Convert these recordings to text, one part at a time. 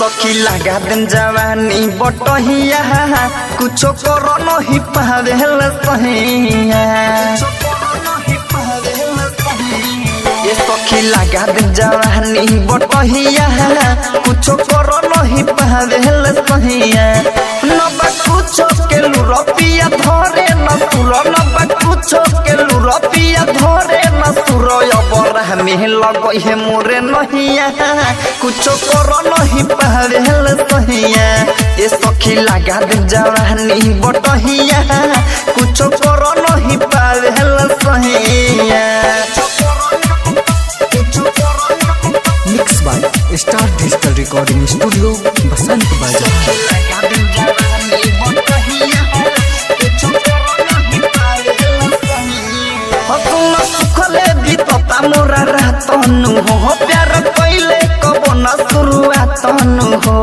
सखी लगा दिन जवानी बटहिया कुछो करो नहीं पावेल सहिया ये सखी लगा दिन जवानी बटहिया कुछो करो नहीं पावेल सहिया नबा कुछो के लुरपिया धरे न सुर नबा कुछो के लुरपिया धरे न सुर अबर में लगई है मोरे नहिया कुछो करो नहीं पावेल सहिया ये सखी लगा दिन जवानी बटहिया कुछो करो नहीं पावेल सहिया। Mix by star digital recording studio Basant Bazar. मोरा रहतनु हो प्यार पहले कबो न शुरुआतनु हो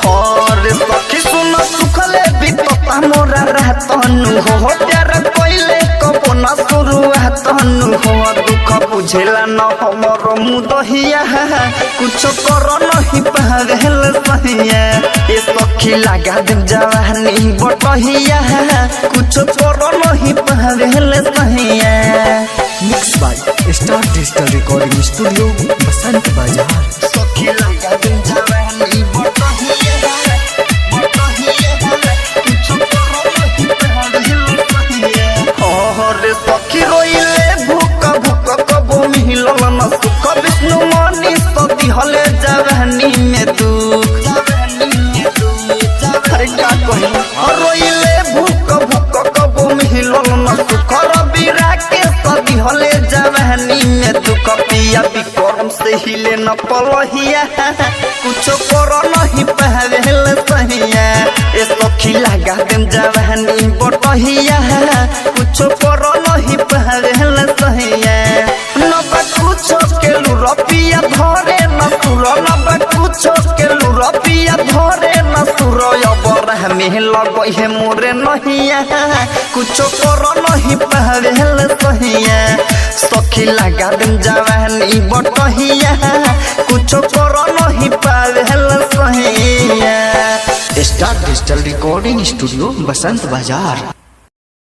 और सखी सुन सुखले बीतता मोरा रहतनु हो प्यार पहले कबो न शुरुआतनु हो दुख बुझेला न हमर मुदहिया कुछ कर नहीं पावेल सहिया ये सखी लगा दिन जवानी बटहिया कुछ कर नहीं पावेल सहिया। Mix by star digital recording studio Basant Bazar. सखी लगा दिन जवानी बटहिया कुछ कर नहीं पावेल सहिया और सखी रोइले भूख भूख कबो मिलल न सुख विष्णु मनी सती हले जवानी में दुख क्या कही रोइले भूख भूख कबो मिलल न सुख रविरा के सती हले जवानी में दुख पिया विक्रम से हिले न पलहिया कुछ कर नहीं पावेल सहिया ए सखी लगा दिन जवानी बटहिया कुछ कर नहीं पावेल सहिया नबा कुछो के लुरपिया धरे न सुर नबा कुछो के लुरपिया धरे न सुर अबर में लगई है मोरे नहिया कुछो कर नहीं पावेल सहिया सखी लगा दिन जवानी बटहिया कुछो कर नहीं पावेल सहिया। Star digital recording studio Basant बाजार।